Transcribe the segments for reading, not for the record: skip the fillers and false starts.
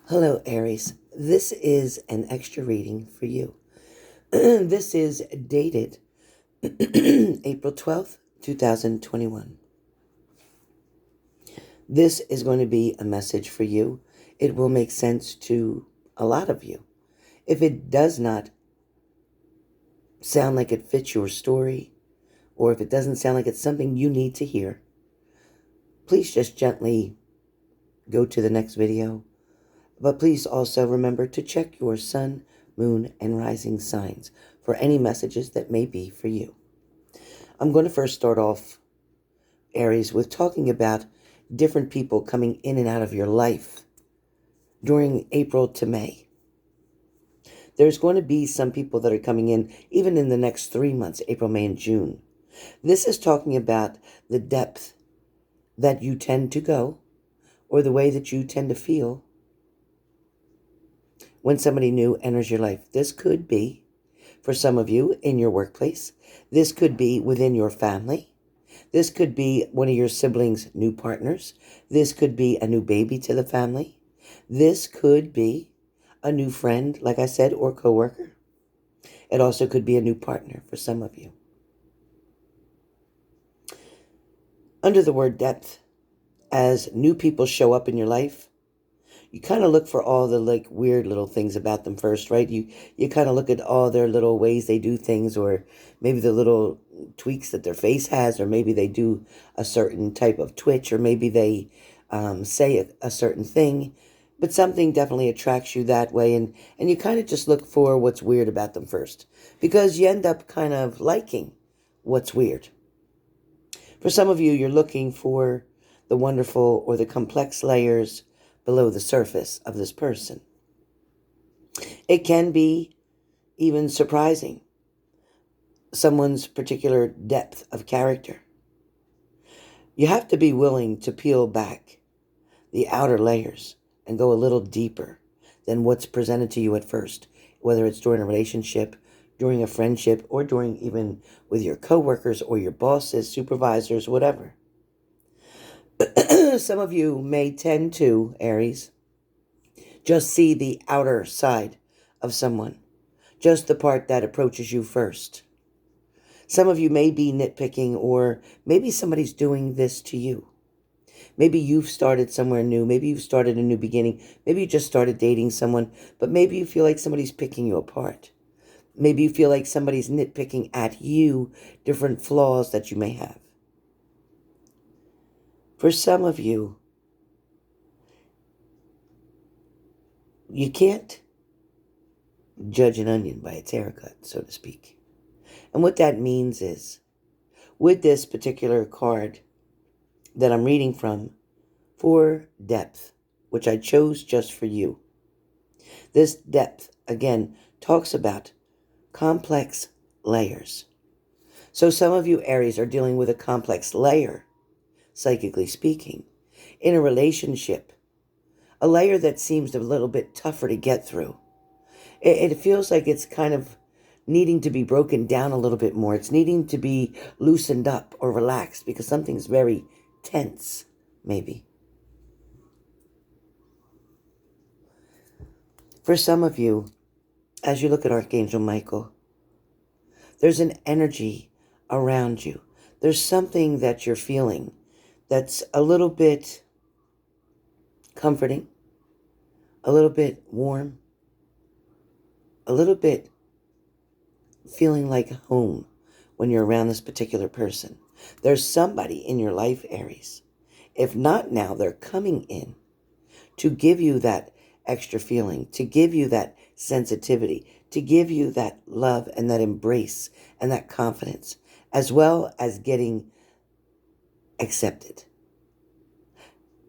Hello, Aries. This is an extra reading for you. This is dated April 12th, 2021. This is going to be a message for you. It will make sense to a lot of you. If it does not sound like it fits your story, or if it doesn't sound like it's something you need to hear, please just gently go to the next video. But please also remember to check your sun, moon, and rising signs for any messages that may be for you. I'm going to first start off, Aries, with talking about different people coming in and out of your life during April to May. There's going to be some people that are coming in even in the next 3 months, April, May, and June. This is talking about the depth that you tend to go, or the way that you tend to feel when somebody new enters your life. This could be, for some of you, in your workplace. This could be within your family. This could be one of your siblings' new partners. This could be a new baby to the family. This could be a new friend, like I said, or coworker. It also could be a new partner for some of you. Under the word depth, as new people show up in your life, you kind of look for all the weird little things about them first, right? You kind of look at all their little ways they do things, or maybe the little tweaks that their face has, or maybe they do a certain type of twitch, or maybe they say a certain thing, but something definitely attracts you that way, and you kind of just look for what's weird about them first, because you end up kind of liking what's weird. For some of you, you're looking for the wonderful or the complex layers below the surface of this person. It can be even surprising, someone's particular depth of character. You have to be willing to peel back the outer layers and go a little deeper than what's presented to you at first, whether it's during a relationship, during a friendship, or during even with your coworkers or your bosses, supervisors, whatever. Some of you may tend to, Aries, just see the outer side of someone, just the part that approaches you first. Some of you may be nitpicking, or maybe somebody's doing this to you. Maybe you've started somewhere new. Maybe you've started a new beginning. Maybe you just started dating someone, but maybe you feel like somebody's picking you apart. Maybe you feel like somebody's nitpicking at you, different flaws that you may have. For some of you, you can't judge an onion by its haircut, so to speak. And what that means is, with this particular card that I'm reading from, for depth, which I chose just for you, this depth, again, talks about complex layers. So some of you, Aries, are dealing with a complex layer, psychically speaking, in a relationship, a layer that seems a little bit tougher to get through. It feels like it's kind of needing to be broken down a little bit more. It's needing to be loosened up or relaxed because something's very tense, maybe. For some of you, as you look at Archangel Michael, there's an energy around you. There's something that you're feeling that's a little bit comforting, a little bit warm, a little bit feeling like home when you're around this particular person. There's somebody in your life, Aries. If not now, they're coming in to give you that extra feeling, to give you that sensitivity, to give you that love and that embrace and that confidence, as well as getting accepted.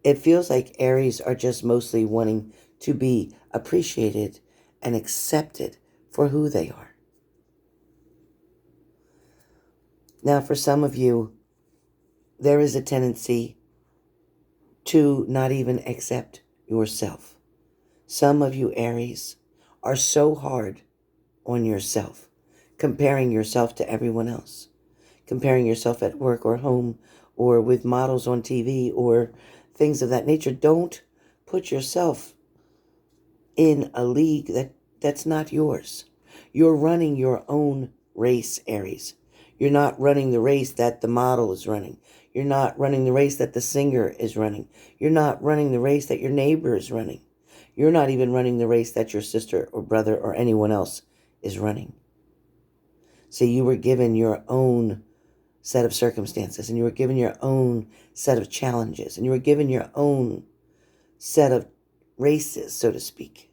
It feels like Aries are just mostly wanting to be appreciated and accepted for who they are. Now, for some of you, there is a tendency to not even accept yourself. Some of you, Aries, are so hard on yourself, comparing yourself to everyone else, comparing yourself at work or home or with models on TV or things of that nature. Don't put yourself in a league that's not yours. You're running your own race, Aries. You're not running the race that the model is running. You're not running the race that the singer is running. You're not running the race that your neighbor is running. You're not even running the race that your sister or brother or anyone else is running. See, you were given your own set of circumstances, and you were given your own set of challenges, and you were given your own set of races, so to speak.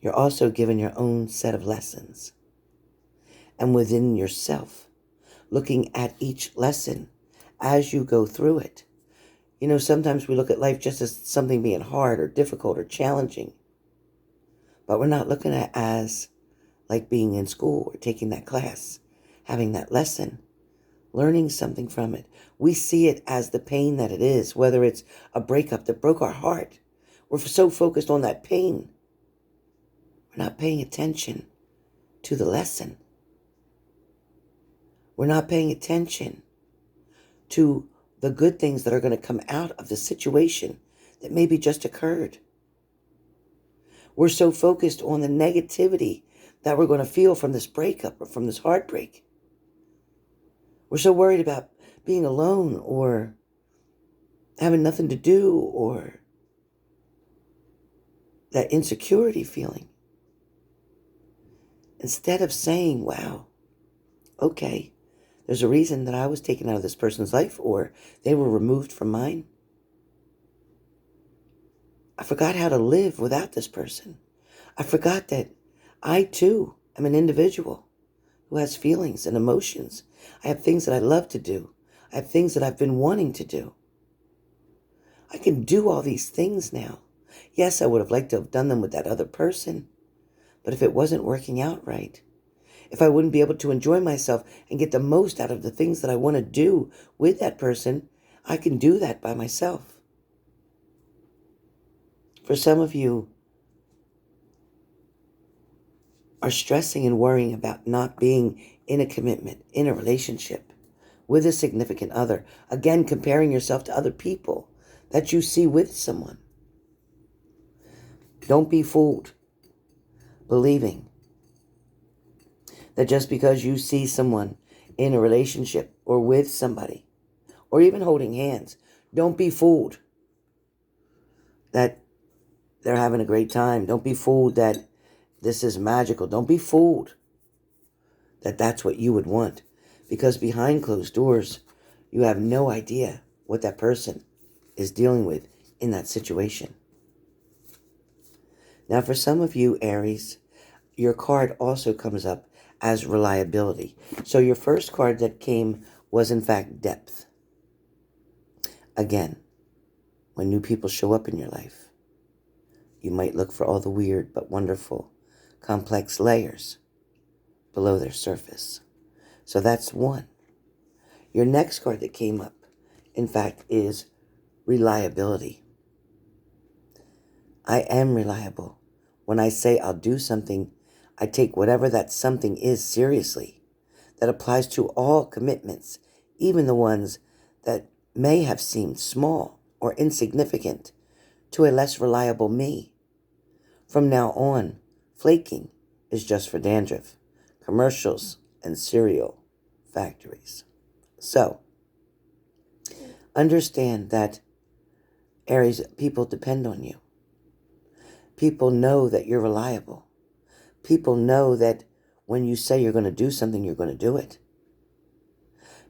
You're also given your own set of lessons. And within yourself, looking at each lesson as you go through it. You know, sometimes we look at life just as something being hard or difficult or challenging. But we're not looking at it as like being in school or taking that class, having that lesson, learning something from it. We see it as the pain that it is, whether it's a breakup that broke our heart. We're so focused on that pain. We're not paying attention to the lesson. We're not paying attention to the good things that are going to come out of the situation that maybe just occurred. We're so focused on the negativity that we're going to feel from this breakup or from this heartbreak. We're so worried about being alone or having nothing to do or that insecurity feeling. Instead of saying, wow, okay, there's a reason that I was taken out of this person's life or they were removed from mine. I forgot how to live without this person. I forgot that I too am an individual who has feelings and emotions. I have things that I love to do. I have things that I've been wanting to do. I can do all these things now. Yes, I would have liked to have done them with that other person, but if it wasn't working out right, if I wouldn't be able to enjoy myself and get the most out of the things that I want to do with that person, I can do that by myself. For some of you are stressing and worrying about not being in a commitment, in a relationship, with a significant other. Again, comparing yourself to other people that you see with someone. Don't be fooled believing that just because you see someone in a relationship or with somebody, or even holding hands, don't be fooled that they're having a great time. Don't be fooled that this is magical. Don't be fooled that that's what you would want. Because behind closed doors, you have no idea what that person is dealing with in that situation. Now, for some of you, Aries, your card also comes up as reliability. So your first card that came was, in fact, depth. Again, when new people show up in your life, you might look for all the weird but wonderful, complex layers below their surface. So that's one. Your next card that came up, in fact, is reliability. I am reliable. When I say I'll do something, I take whatever that something is seriously. That applies to all commitments, even the ones that may have seemed small or insignificant to a less reliable me. From now on, flaking is just for dandruff, commercials, and cereal factories. So, understand that, Aries, people depend on you. People know that you're reliable. People know that when you say you're going to do something, you're going to do it.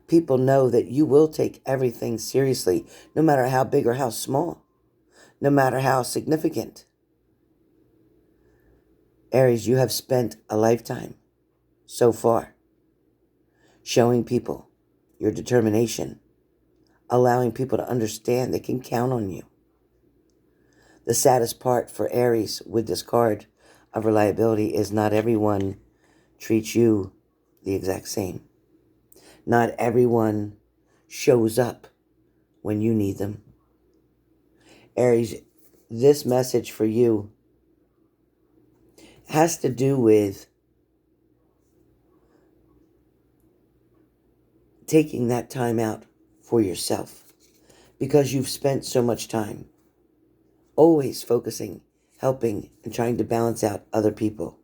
People know that you will take everything seriously, no matter how big or how small, no matter how significant. Aries, you have spent a lifetime so far showing people your determination, allowing people to understand they can count on you. The saddest part for Aries with this card of reliability is not everyone treats you the exact same. Not everyone shows up when you need them. Aries, this message for you has to do with taking that time out for yourself, because you've spent so much time always focusing helping and trying to balance out other people.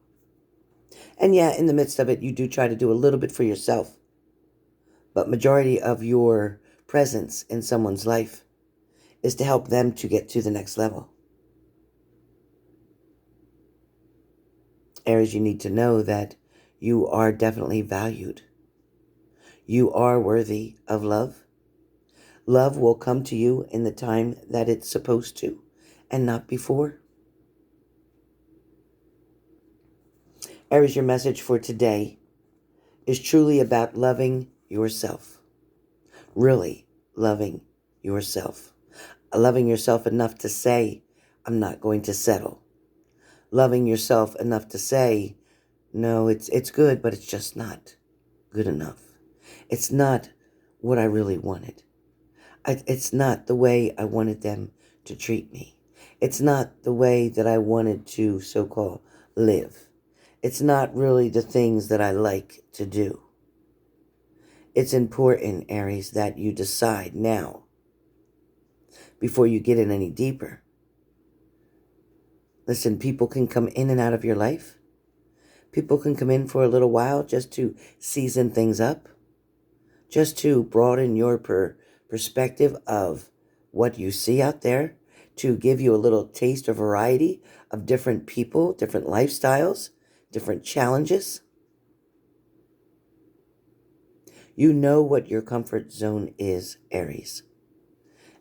And yeah, in the midst of it, you do try to do a little bit for yourself. But majority of your presence in someone's life is to help them to get to the next level. Aries, you need to know that you are definitely valued. You are worthy of love. Love will come to you in the time that it's supposed to, and not before. Aries, your message for today is truly about loving yourself. Really loving yourself. Loving yourself enough to say, I'm not going to settle. Loving yourself enough to say, no, it's good, but it's just not good enough. It's not what I really wanted. It's not the way I wanted them to treat me. It's not the way that I wanted to so-called live. It's not really the things that I like to do. It's important, Aries, that you decide now, before you get in any deeper. Listen, people can come in and out of your life. People can come in for a little while just to season things up, just to broaden your perspective of what you see out there, to give you a little taste or variety of different people, different lifestyles, different challenges. You know what your comfort zone is, Aries.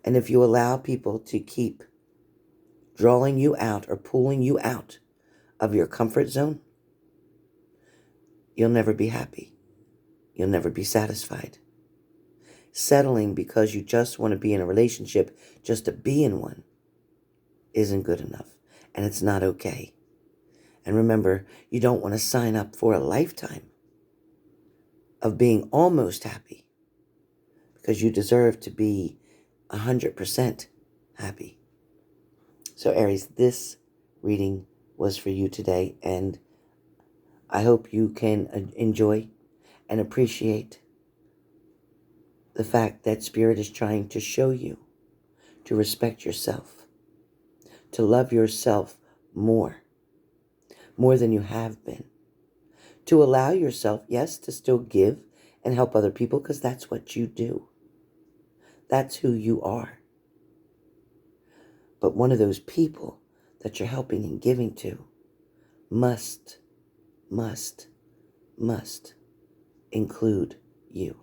And if you allow people to keep drawing you out or pulling you out of your comfort zone, you'll never be happy. You'll never be satisfied. Settling because you just want to be in a relationship just to be in one isn't good enough, and it's not okay. And remember, you don't want to sign up for a lifetime of being almost happy, because you deserve to be 100% happy. So Aries, this reading was for you today, and I hope you can enjoy and appreciate the fact that Spirit is trying to show you to respect yourself, to love yourself more than you have been, to allow yourself, yes, to still give and help other people, because that's what you do. That's who you are. But one of those people that you're helping and giving to must include you.